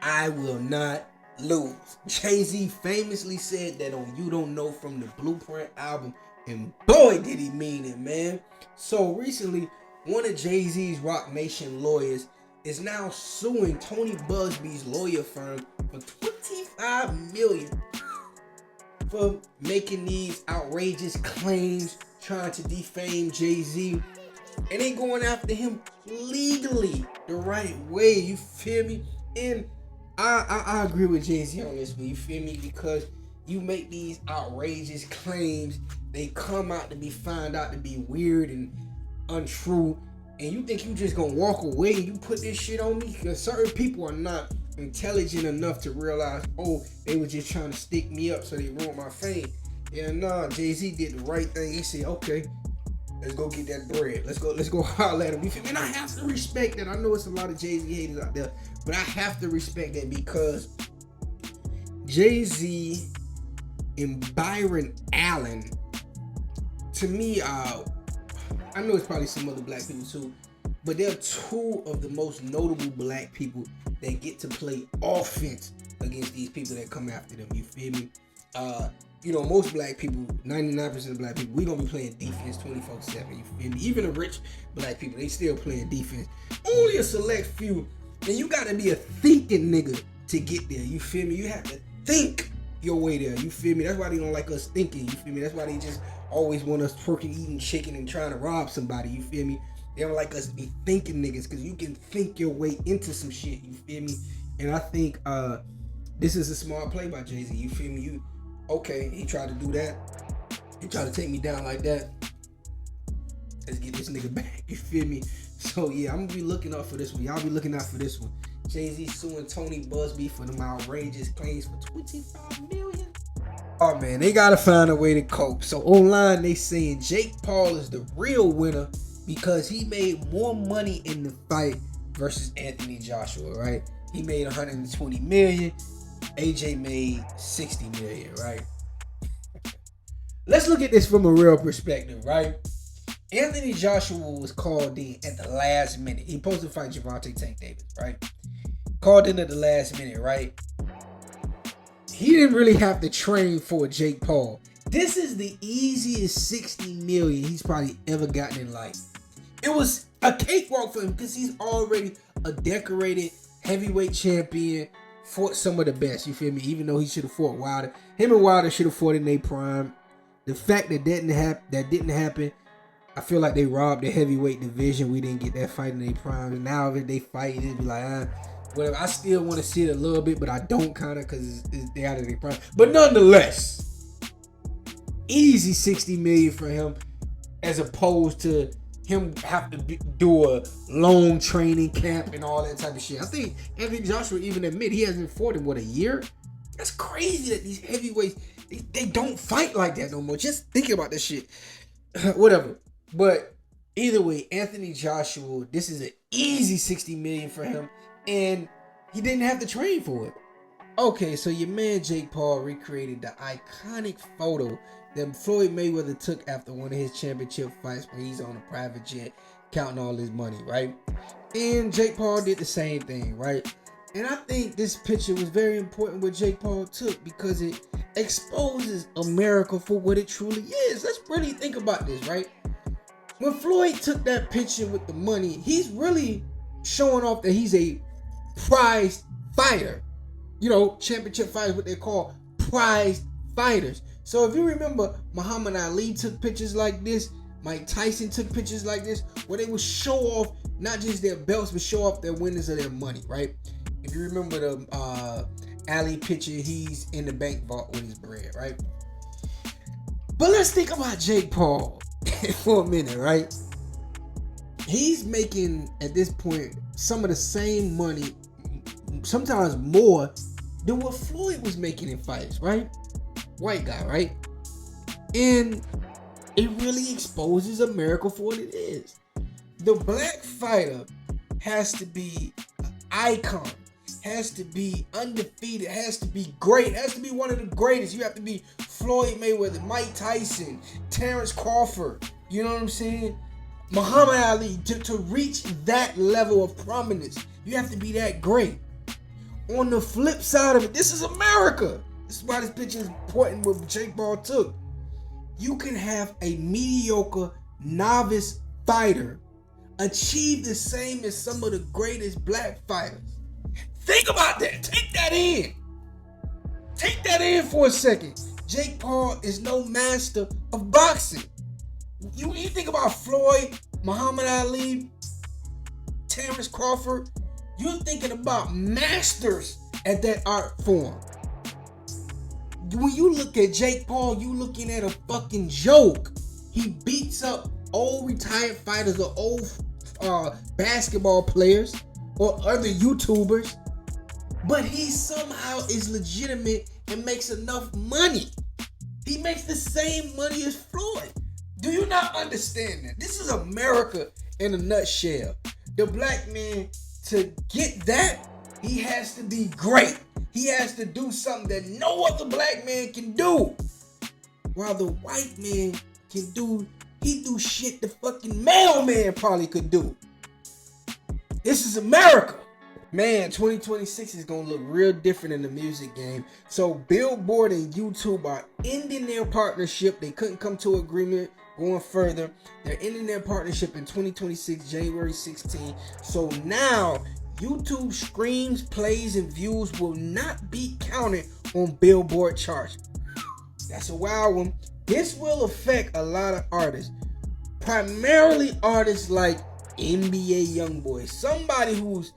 I will not lose. Jay-Z famously said that on You Don't Know from the Blueprint album, and boy did he mean it, man. So recently, one of Jay-Z's Rock Nation lawyers is now suing Tony Buzzbee's lawyer firm for $25 million for making these outrageous claims, trying to defame Jay-Z, and they going after him legally the right way. You feel me? And I agree with Jay-Z on this one. You feel me? Because you make these outrageous claims, they come out to be found out to be weird and untrue, and you think you just gonna walk away and you put this shit on me? Because certain people are not intelligent enough to realize, oh, they were just trying to stick me up so they ruined my fame. Yeah, nah, Jay-Z did the right thing. He said, okay, let's go get that bread. Let's go holler at him. You feel me? And I have to respect that. I know it's a lot of Jay-Z haters out there, but I have to respect that because Jay-Z and Byron Allen, to me, I know it's probably some other black people too, but they're two of the most notable black people that get to play offense against these people that come after them. You feel me? Most black people, 99% of black people, we don't be playing defense 24/7. You feel me? Even the rich black people, they still playing defense. Only a select few, and you gotta be a thinking nigga to get there. You feel me? You have to think your way there. You feel me? That's why they don't like us thinking. You feel me? That's why they just always want us twerking, eating chicken, and trying to rob somebody. You feel me? They don't like us be thinking niggas, because you can think your way into some shit. You feel me? And I think this is a smart play by Jay-Z. You feel me? Okay, he tried to do that. He tried to take me down like that. Let's get this nigga back. You feel me? So yeah, I'm gonna be looking out for this one. Y'all be looking out for this one. Jay-Z suing Tony Buzzbee for them outrageous claims for $25 million. Oh man, they gotta find a way to cope. So online they saying Jake Paul is the real winner because he made more money in the fight versus Anthony Joshua, right? He made $120 million. AJ made $60 million, right? Let's look at this from a real perspective, right? Anthony Joshua was called in at the last minute. He supposed to fight Gervonta Tank Davis, right? Called in at the last minute, right? He didn't really have to train for Jake Paul. This is the easiest $60 million he's probably ever gotten in life. It was a cakewalk for him because he's already a decorated heavyweight champion. Fought some of the best, you feel me? Even though he should have fought Wilder. Him and Wilder should have fought in their prime. The fact that didn't happen, I feel like they robbed the heavyweight division. We didn't get that fight in their prime. And now if they fight, it'd be like, whatever. I still want to see it a little bit, but I don't kind of because they're out of their prime. But nonetheless, easy $60 million for him as opposed to him have to do a long training camp and all that type of shit. I think Anthony Joshua even admit he hasn't fought in, a year? That's crazy that these heavyweights, they don't fight like that no more. Just thinking about this shit. Whatever. But either way, Anthony Joshua, this is an easy $60 million for him. And he didn't have to train for it. Okay, so your man Jake Paul recreated the iconic photo that Floyd Mayweather took after one of his championship fights where he's on a private jet counting all his money, right? And Jake Paul did the same thing, right? And I think this picture was very important what Jake Paul took because it exposes America for what it truly is. Let's really think about this, right? When Floyd took that picture with the money, he's really showing off that he's a prized fighter. Championship fighters, what they call prized fighters. So if you remember, Muhammad Ali took pictures like this. Mike Tyson took pictures like this where they would show off not just their belts, but show off their winnings of their money, right? If you remember the Ali picture, he's in the bank vault with his bread, right? But let's think about Jake Paul for a minute, right? He's making, at this point, some of the same money, sometimes more, than what Floyd was making in fights, right? White guy, right? And it really exposes America for what it is. The black fighter has to be an icon, has to be undefeated, has to be great, has to be one of the greatest. You have to be Floyd Mayweather, Mike Tyson, Terrence Crawford, you know what I'm saying? Muhammad Ali. To reach that level of prominence, you have to be that great. on the flip side of it, this is America. This is why this picture is important what Jake Paul took. You can have a mediocre novice fighter achieve the same as some of the greatest black fighters. Think about that. Take that in. Take that in for a second. Jake Paul is no master of boxing. You think about Floyd, Muhammad Ali, Terrence Crawford, you're thinking about masters at that art form. When you look at Jake Paul, you looking at a fucking joke. He beats up old retired fighters or old basketball players or other YouTubers, but he somehow is legitimate and makes enough money. He makes the same money as Floyd. Do you not understand that? This is America in a nutshell. The black man, to get that, he has to be great. He has to do something that no other black man can do. While the white man can do, he do shit the fucking mailman probably could do. This is America. Man, 2026 is gonna look real different in the music game. So Billboard and YouTube are ending their partnership. They couldn't come to an agreement going further. They're ending their partnership in 2026, January 16. So now YouTube streams, plays, and views will not be counted on Billboard charts. That's a wild one. This will affect a lot of artists, primarily artists like NBA YoungBoy, somebody who's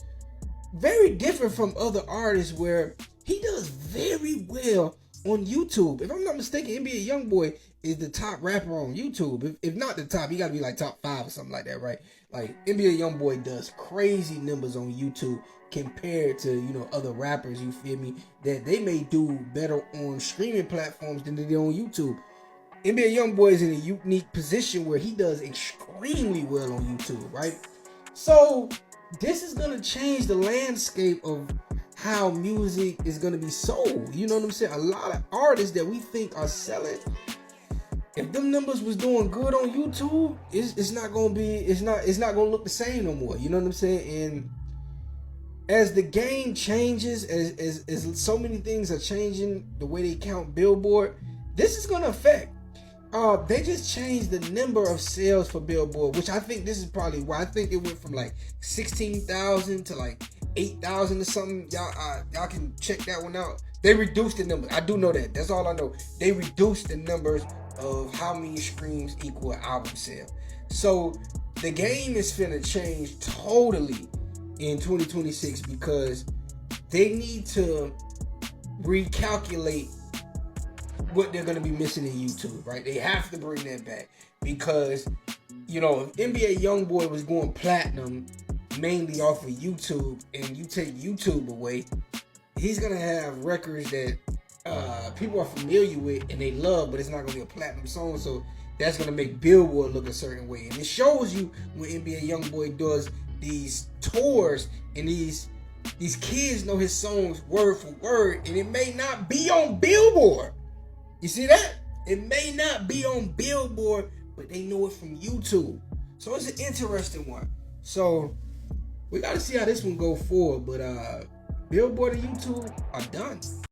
very different from other artists, where he does very well on YouTube. If I'm not mistaken, NBA YoungBoy is the top rapper on YouTube. If not the top, he got to be like top 5 or something like that, right? Like NBA YoungBoy does crazy numbers on YouTube compared to, you know, other rappers, you feel me, that they may do better on streaming platforms than they do on YouTube. NBA YoungBoy is in a unique position where he does extremely well on YouTube, right? So this is gonna change the landscape of how music is gonna be sold. You know what I'm saying? A lot of artists that we think are selling, if them numbers was doing good on YouTube, it's not gonna look the same no more. You know what I'm saying? And as the game changes, as so many things are changing, the way they count Billboard, this is gonna affect. They just changed the number of sales for Billboard, which I think this is probably why. I think it went from like 16,000 to like 8,000 or something. Y'all can check that one out. They reduced the numbers. I do know that. That's all I know. They reduced the numbers of how many streams equal an album sale. So the game is finna change totally in 2026 because they need to recalculate what they're going to be missing in YouTube, right? They have to bring that back because, you know, if NBA YoungBoy was going platinum mainly off of YouTube and you take YouTube away, he's going to have records that people are familiar with and they love, but it's not going to be a platinum song. So that's going to make Billboard look a certain way. And it shows you when NBA YoungBoy does these tours and these kids know his songs word for word, and it may not be on Billboard. You see that? It may not be on Billboard, but they know it from YouTube. So it's an interesting one. So we got to see how this one go forward. But Billboard and YouTube are done.